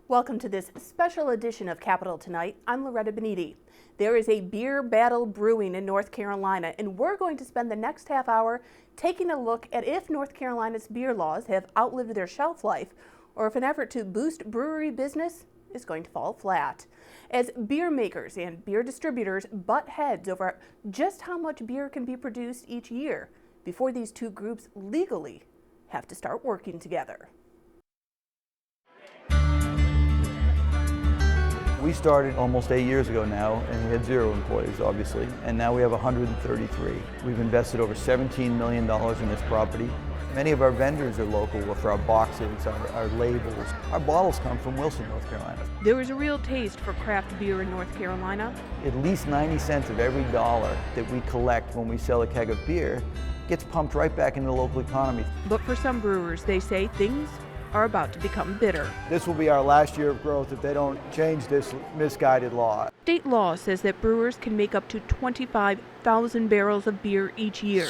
Welcome to this special edition of Capital Tonight. I'm Loretta Boniti. There is a beer battle brewing in North Carolina, and we're going to spend the next half hour taking a look at if North Carolina's beer laws have outlived their shelf life, or if an effort to boost brewery business is going to fall flat. As beer makers and beer distributors butt heads over just how much beer can be produced each year before these two groups legally have to start working together. We started almost 8 years ago now, and we had 0 employees, obviously, and now we have 133. We've invested over $17 million in this property. Many of our vendors are local for our boxes, our labels. Our bottles come from Wilson, North Carolina. There is a real taste for craft beer in North Carolina. At least 90 cents of every dollar that we collect when we sell a keg of beer gets pumped right back into the local economy. But for some brewers, they say things are about to become bitter. This will be our last year of growth if they don't change this misguided law. State law says that brewers can make up to 25,000 barrels of beer each year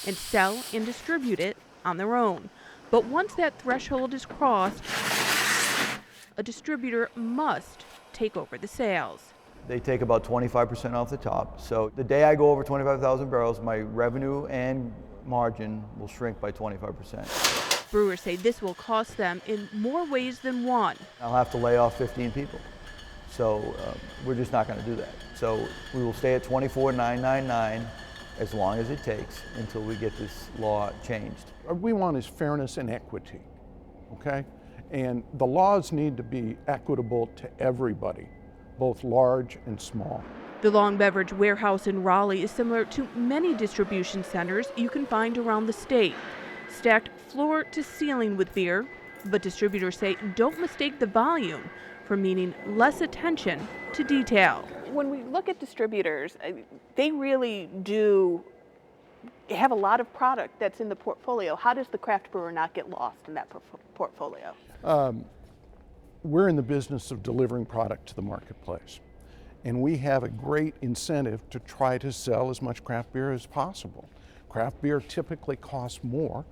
and sell and distribute it on their own. But once that threshold is crossed, a distributor must take over the sales. They take about 25% off the top. So the day I go over 25,000 barrels, my revenue and margin will shrink by 25%. Brewers say this will cost them in more ways than one. I'll have to lay off 15 people. So we're just not going to do that. So we will stay at $24,999 as long as it takes until we get this law changed. What we want is fairness and equity, okay? And the laws need to be equitable to everybody, both large and small. The Long Beverage Warehouse in Raleigh is similar to many distribution centers you can find around the state. Stacked floor to ceiling with beer, but distributors say don't mistake the volume for meaning less attention to detail. When we look at distributors, they really do have a lot of product that's in the portfolio. How does the craft brewer not get lost in that portfolio? We're in the business of delivering product to the marketplace, and we have a great incentive to try to sell as much craft beer as possible. Craft beer typically costs more,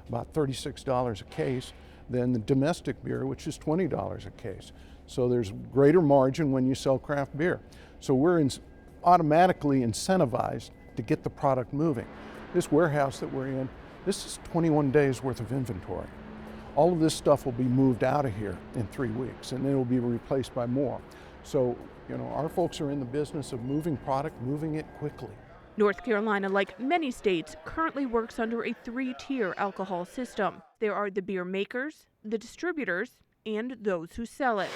about $36 a case, than the domestic beer, which is $20 a case. So there's greater margin when you sell craft beer. So we're automatically incentivized to get the product moving. This warehouse that we're in, this is 21 days worth of inventory. All of this stuff will be moved out of here in 3 weeks, and then it will be replaced by more. So, our folks are in the business of moving product, moving it quickly. North Carolina, like many states, currently works under a 3-tier alcohol system. There are the beer makers, the distributors, and those who sell it.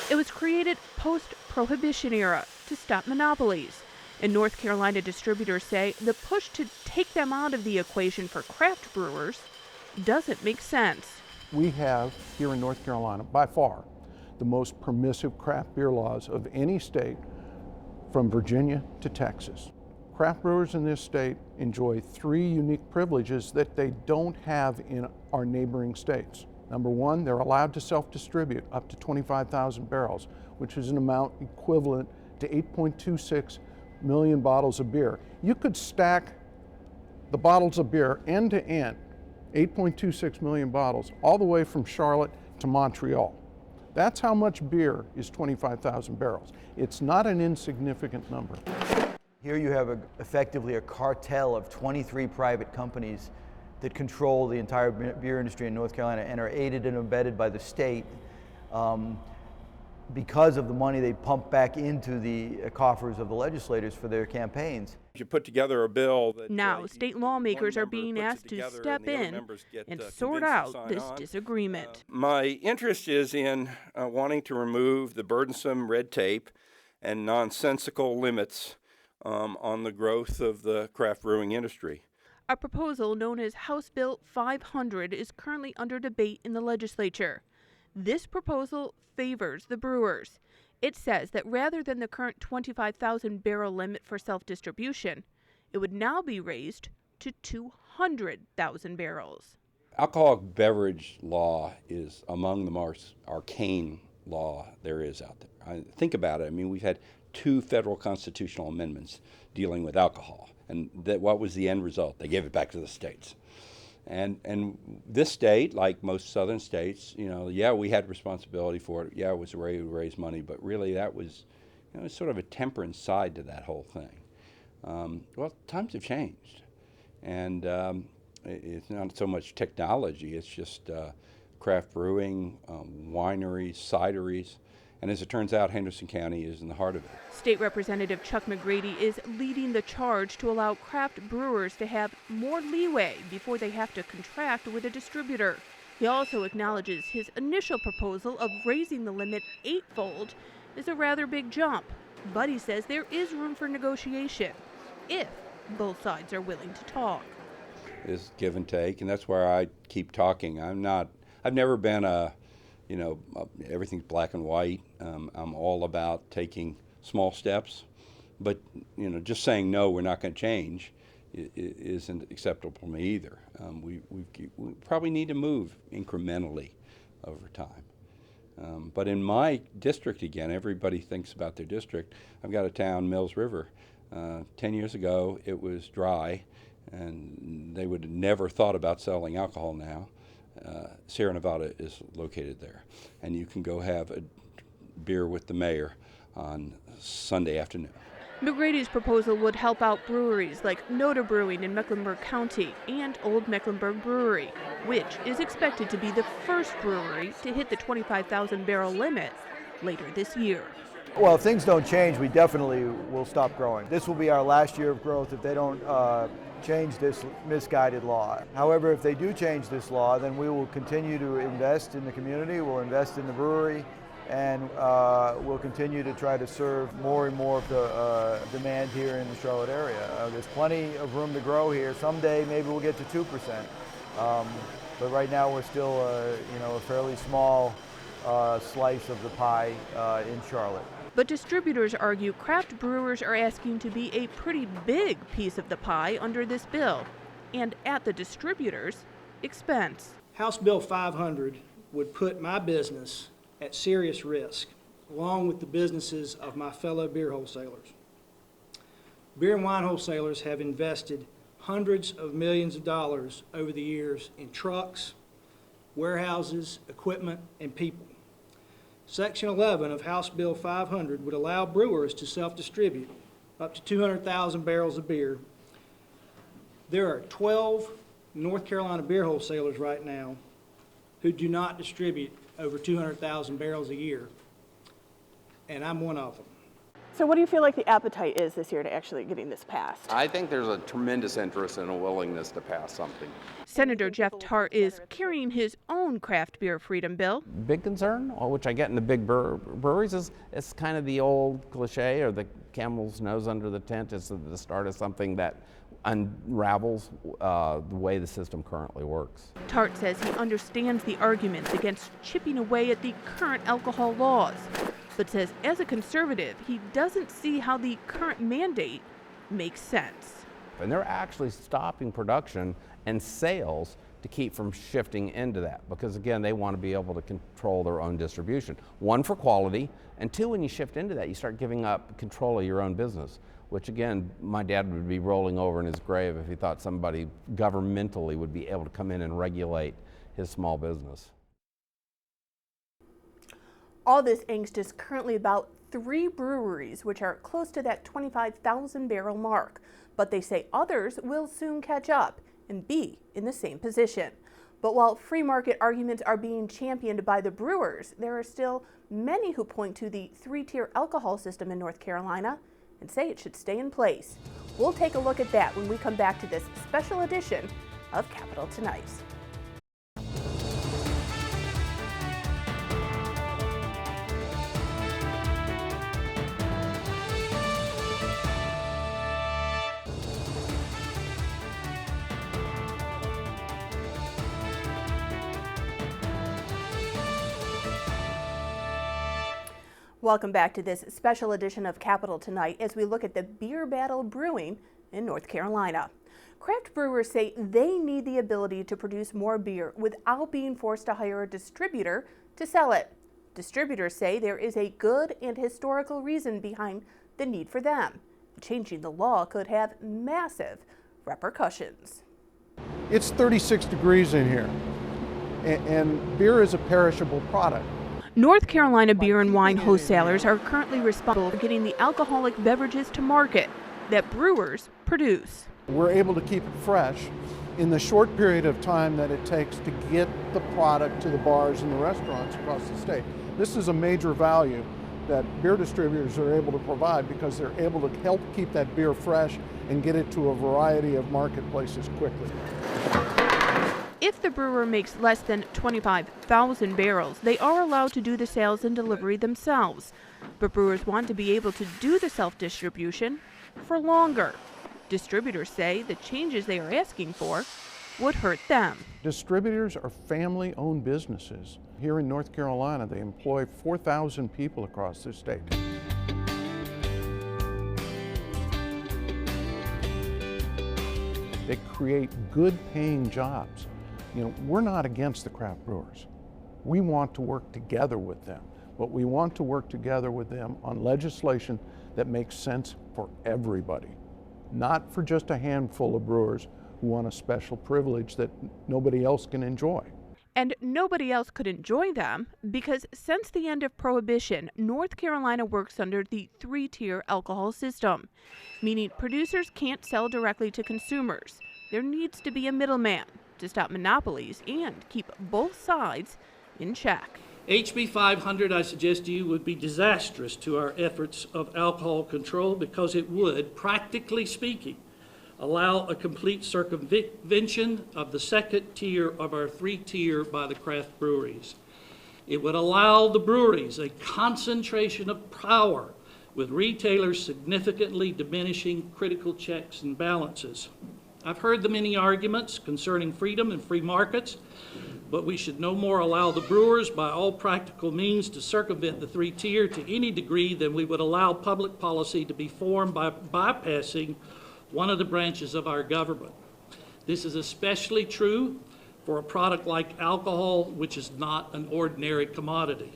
It was created post-Prohibition era to stop monopolies. And North Carolina distributors say the push to take them out of the equation for craft brewers doesn't make sense. We have here in North Carolina, by far, the most permissive craft beer laws of any state from Virginia to Texas. Craft brewers in this state enjoy 3 unique privileges that they don't have in our neighboring states. Number one, they're allowed to self-distribute up to 25,000 barrels, which is an amount equivalent to 8.26 million bottles of beer. You could stack the bottles of beer end to end, 8.26 million bottles, all the way from Charlotte to Montreal. That's how much beer is 25,000 barrels. It's not an insignificant number. Here you have effectively a cartel of 23 private companies that control the entire beer industry in North Carolina and are aided and abetted by the state because of the money they pump back into the coffers of the legislators for their campaigns. You put together a bill that now state lawmakers are being asked to step in and sort out this disagreement. My interest is in wanting to remove the burdensome red tape and nonsensical limits on the growth of the craft brewing industry. A proposal known as House Bill 500 is currently under debate in the legislature. This proposal favors the brewers. It says that rather than the current 25,000 barrel limit for self-distribution, it would now be raised to 200,000 barrels. Alcoholic beverage law is among the most arcane law there is out there. Think about it. I mean, we've had 2 federal constitutional amendments dealing with alcohol. And what was the end result? They gave it back to the states. And this state, like most southern states, yeah, we had responsibility for it. Yeah, it was a way to raise money, but really that was, sort of a temperance side to that whole thing. Well, times have changed, and it's not so much technology, it's just craft brewing, wineries, cideries, and as it turns out, Henderson County is in the heart of it. State Representative Chuck McGrady is leading the charge to allow craft brewers to have more leeway before they have to contract with a distributor. He also acknowledges his initial proposal of raising the limit 8-fold is a rather big jump, but he says there is room for negotiation if both sides are willing to talk. Is give and take, and that's where I keep talking. I've never been everything's black and white. I'm all about taking small steps, but just saying no, we're not going to change isn't acceptable to me either. We probably need to move incrementally over time. But in my district, again, everybody thinks about their district. I've got a town, Mills River. 10 years ago, it was dry, and they would have never thought about selling alcohol now. Sierra Nevada is located there, and you can go have a beer with the mayor on Sunday afternoon. McGrady's proposal would help out breweries like Noda Brewing in Mecklenburg County and Old Mecklenburg Brewery, which is expected to be the first brewery to hit the 25,000 barrel limit later this year. Well, if things don't change, we definitely will stop growing. This will be our last year of growth if they don't change this misguided law. However, if they do change this law, then we will continue to invest in the community, we'll invest in the brewery, and we'll continue to try to serve more and more of the demand here in the Charlotte area. There's plenty of room to grow here. Someday maybe we'll get to 2%, but right now we're still a fairly small slice of the pie in Charlotte. But distributors argue craft brewers are asking to be a pretty big piece of the pie under this bill, and at the distributors' expense. House Bill 500 would put my business at serious risk, along with the businesses of my fellow beer wholesalers. Beer and wine wholesalers have invested hundreds of millions of dollars over the years in trucks, warehouses, equipment, and people. Section 11 of House Bill 500 would allow brewers to self-distribute up to 200,000 barrels of beer. There are 12 North Carolina beer wholesalers right now who do not distribute over 200,000 barrels a year, and I'm one of them. So what do you feel like the appetite is this year to actually getting this passed? I think there's a tremendous interest and a willingness to pass something. Senator Jeff Tart is carrying his own craft beer freedom bill. Big concern, which I get in the big breweries, is it's kind of the old cliche, or the camel's nose under the tent. It's the start of something that unravels the way the system currently works. Tart says he understands the arguments against chipping away at the current alcohol laws, but says as a conservative, he doesn't see how the current mandate makes sense. And they're actually stopping production and sales to keep from shifting into that, because again, they want to be able to control their own distribution. One, for quality, and two, when you shift into that, you start giving up control of your own business, which again, my dad would be rolling over in his grave if he thought somebody governmentally would be able to come in and regulate his small business. All this angst is currently about 3 breweries, which are close to that 25,000 barrel mark, but they say others will soon catch up and be in the same position. But while free market arguments are being championed by the brewers, there are still many who point to the 3-tier alcohol system in North Carolina and say it should stay in place. We'll take a look at that when we come back to this special edition of Capital Tonight. Welcome back to this special edition of Capital Tonight as we look at the beer battle brewing in North Carolina. Craft brewers say they need the ability to produce more beer without being forced to hire a distributor to sell it. Distributors say there is a good and historical reason behind the need for them. Changing the law could have massive repercussions. It's 36 degrees in here, and beer is a perishable product. North Carolina beer and wine wholesalers are currently responsible for getting the alcoholic beverages to market that brewers produce. We're able to keep it fresh in the short period of time that it takes to get the product to the bars and the restaurants across the state. This is a major value that beer distributors are able to provide because they're able to help keep that beer fresh and get it to a variety of marketplaces quickly. If the brewer makes less than 25,000 barrels, they are allowed to do the sales and delivery themselves. But brewers want to be able to do the self-distribution for longer. Distributors say the changes they are asking for would hurt them. Distributors are family-owned businesses. Here in North Carolina, they employ 4,000 people across the state. They create good paying jobs. You know, we're not against the craft brewers. We want to work together with them, but we want to work together with them on legislation that makes sense for everybody, not for just a handful of brewers who want a special privilege that nobody else can enjoy. And nobody else could enjoy them because since the end of Prohibition, North Carolina works under the three-tier alcohol system, meaning producers can't sell directly to consumers. There needs to be a middleman to stop monopolies and keep both sides in check. HB 500, I suggest to you, would be disastrous to our efforts of alcohol control because it would, practically speaking, allow a complete circumvention of the second tier of our three-tier by the craft breweries. It would allow the breweries a concentration of power with retailers significantly diminishing critical checks and balances. I've heard the many arguments concerning freedom and free markets, but we should no more allow the brewers by all practical means to circumvent the three-tier to any degree than we would allow public policy to be formed by bypassing one of the branches of our government. This is especially true for a product like alcohol, which is not an ordinary commodity.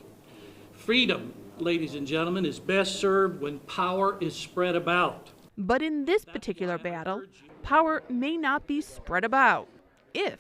Freedom, ladies and gentlemen, is best served when power is spread about. But in this particular battle, power may not be spread about if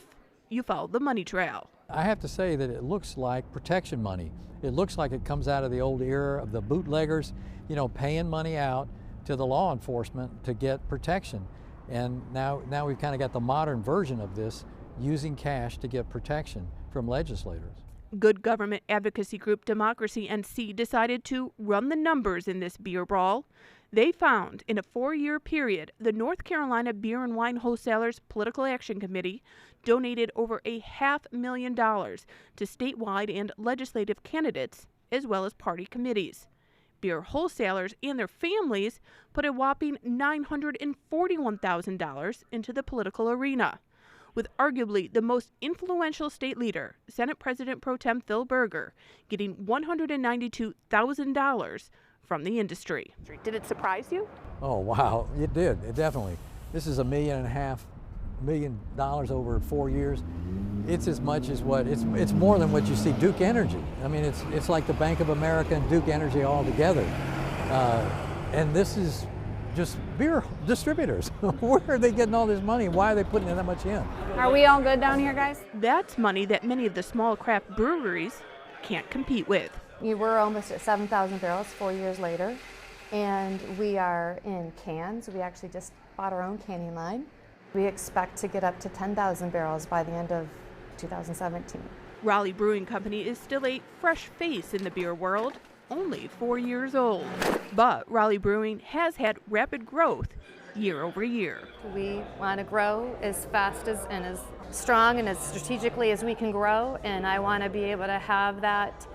you follow the money trail. I have to say that it looks like protection money. It looks like it comes out of the old era of the bootleggers, you know, paying money out to the law enforcement to get protection. And now we've kind of got the modern version of this, using cash to get protection from legislators. Good government advocacy group Democracy NC decided to run the numbers in this beer brawl. They found in a 4-year period, the North Carolina Beer and Wine Wholesalers Political Action Committee donated over $500,000 to statewide and legislative candidates, as well as party committees. Beer wholesalers and their families put a whopping $941,000 into the political arena, with arguably the most influential state leader, Senate President Pro Tem Phil Berger, getting $192,000 from the industry. Did it surprise you? Oh, wow, it did, it definitely. This is $1.5 million over 4 years. It's as much as it's more than what you see Duke Energy. I mean, it's like the Bank of America and Duke Energy all together. And this is just beer distributors. Where are they getting all this money? Why are they putting that much in? Are we all good down here, guys? That's money that many of the small craft breweries can't compete with. We're almost at 7,000 barrels 4 years later, and we are in cans. We actually just bought our own canning line. We expect to get up to 10,000 barrels by the end of 2017. Raleigh Brewing Company is still a fresh face in the beer world, only 4 years old. But Raleigh Brewing has had rapid growth year over year. We want to grow as fast as and as strong and as strategically as we can grow, and I want to be able to have that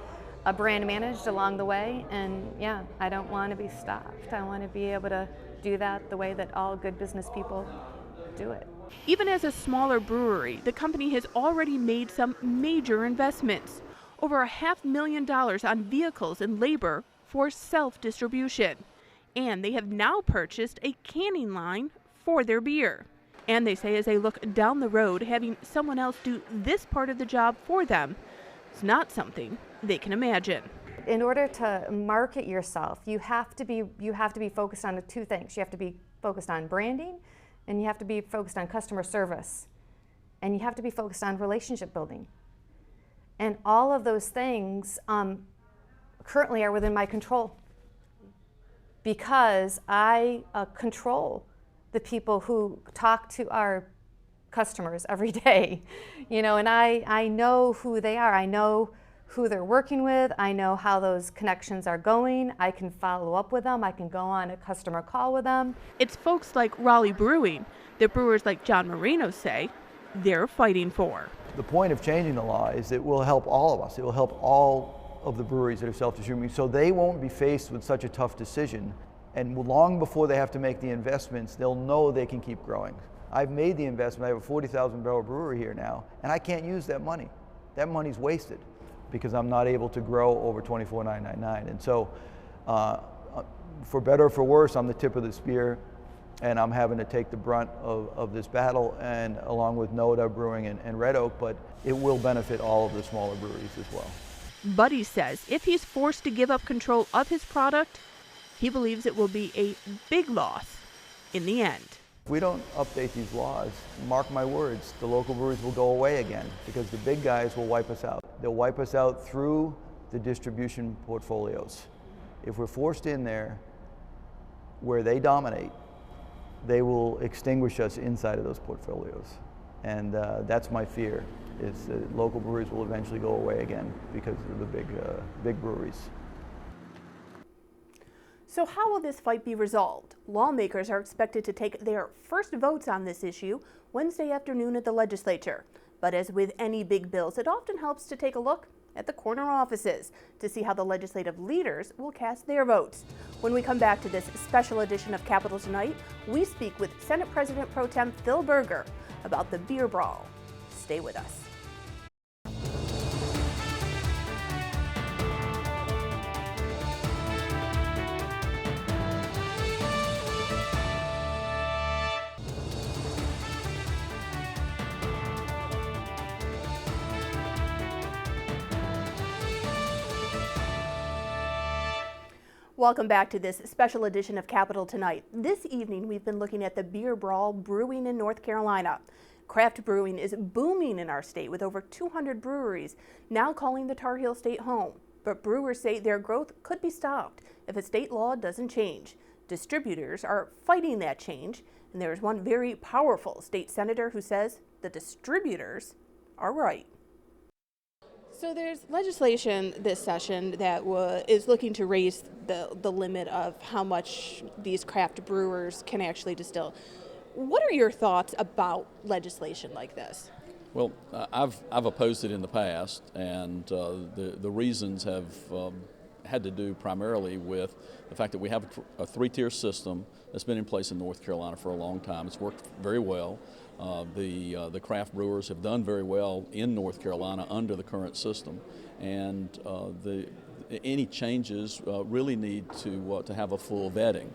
a brand managed along the way, and yeah, I don't want to be stopped. I want to be able to do that the way that all good business people do it. Even as a smaller brewery, the company has already made some major investments, over $500,000 on vehicles and labor for self-distribution. And they have now purchased a canning line for their beer. And they say as they look down the road, having someone else do this part of the job for them is not something they can imagine. In order to market yourself, you have to be focused on two things. You have to be focused on branding, and you have to be focused on customer service. and you have to be focused on relationship building. And all of those things currently are within my control, because I control the people who talk to our customers every day, you know, and I know who they are. I know who they're working with. I know how those connections are going. I can follow up with them. I can go on a customer call with them. It's folks like Raleigh Brewing that brewers like John Marino say they're fighting for. The point of changing the law is it will help all of us. It will help all of the breweries that are self-distributing, so they won't be faced with such a tough decision. And long before they have to make the investments, they'll know they can keep growing. I've made the investment. I have a 40,000 barrel brewery here now, and I can't use that money. That money's wasted because I'm not able to grow over 24,999. And so, for better or for worse, I'm the tip of the spear, and I'm having to take the brunt of this battle, and along with Noda Brewing and Red Oak, but it will benefit all of the smaller breweries as well. Buddy says if he's forced to give up control of his product, he believes it will be a big loss in the end. If we don't update these laws, mark my words, the local breweries will go away again because the big guys will wipe us out. They'll wipe us out through the distribution portfolios. If we're forced in there where they dominate, they will extinguish us inside of those portfolios. And that's my fear, is that local breweries will eventually go away again because of the big breweries. So how will this fight be resolved? Lawmakers are expected to take their first votes on this issue Wednesday afternoon at the legislature. But as with any big bills, it often helps to take a look at the corner offices to see how the legislative leaders will cast their votes. When we come back to this special edition of Capitol Tonight, we speak with Senate President Pro Tem Phil Berger about the beer brawl. Stay with us. Welcome back to this special edition of Capitol Tonight. This evening, we've been looking at the beer brawl brewing in North Carolina. Craft brewing is booming in our state with over 200 breweries now calling the Tar Heel State home. But brewers say their growth could be stopped if a state law doesn't change. Distributors are fighting that change, and there is one very powerful state senator who says the distributors are right. So there's legislation this session that is looking to raise the limit of how much these craft brewers can actually distill. What are your thoughts about legislation like this? Well, I've opposed it in the past, and the reasons have had to do primarily with the fact that we have a three-tier system that's been in place in North Carolina for a long time. It's worked very well. The craft brewers have done very well in North Carolina under the current system, and any changes really need to have a full vetting.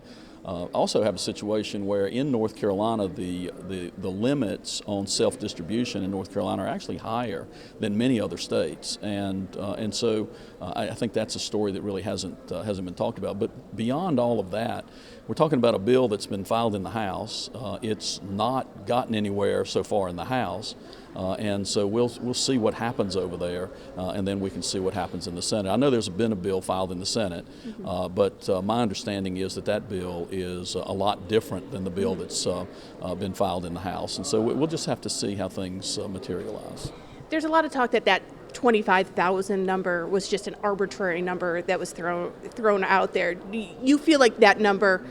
Also have a situation where in North Carolina the limits on self-distribution in North Carolina are actually higher than many other states, and so I think that's a story that really hasn't been talked about. But beyond all of that, we're talking about a bill that's been filed in the House. It's not gotten anywhere so far in the House. And so we'll see what happens over there, and then we can see what happens in the Senate. I know there's been a bill filed in the Senate, but my understanding is that bill is a lot different than the bill that's been filed in the House. And so we'll just have to see how things materialize. There's a lot of talk that 25,000 number was just an arbitrary number that was thrown out there. Do you feel like that number,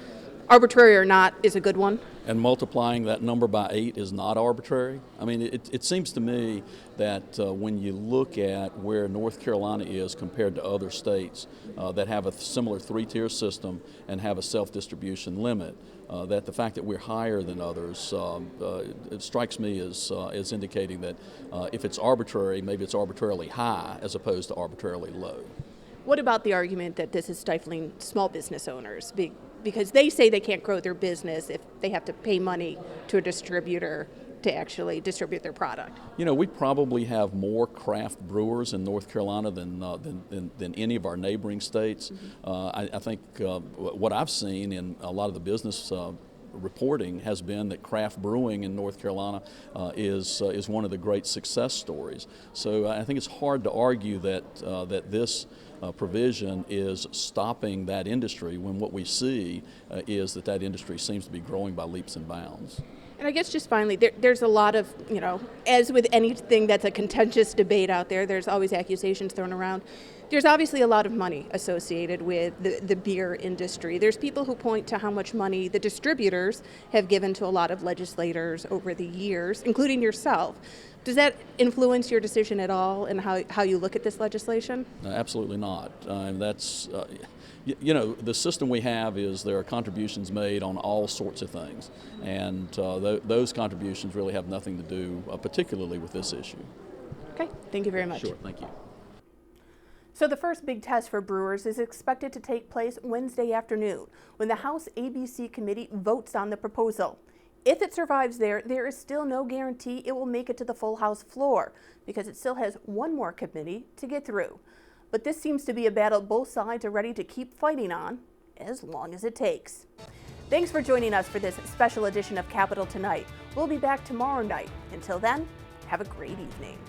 arbitrary or not, is a good one? And multiplying that number by 8 is not arbitrary. I mean, it seems to me that when you look at where North Carolina is compared to other states that have a similar three-tier system and have a self-distribution limit, that the fact that we're higher than others, it strikes me as indicating that if it's arbitrary, maybe it's arbitrarily high as opposed to arbitrarily low. What about the argument that this is stifling small business owners? Because they say they can't grow their business if they have to pay money to a distributor to actually distribute their product. You know, we probably have more craft brewers in North Carolina than any of our neighboring states. I think what I've seen in a lot of the business reporting has been that craft brewing in North Carolina is one of the great success stories. So I think it's hard to argue that this provision is stopping that industry when what we see is that industry seems to be growing by leaps and bounds. And I guess just finally, there's a lot of, as with anything that's a contentious debate out there, there's always accusations thrown around. There's obviously a lot of money associated with the beer industry. There's people who point to how much money the distributors have given to a lot of legislators over the years, including yourself. Does that influence your decision at all and how you look at this legislation? Absolutely not. That's, the system we have is there are contributions made on all sorts of things, and those contributions really have nothing to do particularly with this issue. Okay, thank you very much. Sure, thank you. So the first big test for brewers is expected to take place Wednesday afternoon when the House ABC committee votes on the proposal. If it survives there is still no guarantee it will make it to the full House floor because it still has one more committee to get through. But this seems to be a battle both sides are ready to keep fighting on as long as it takes. Thanks for joining us for this special edition of Capitol Tonight. We'll be back tomorrow night. Until then, have a great evening.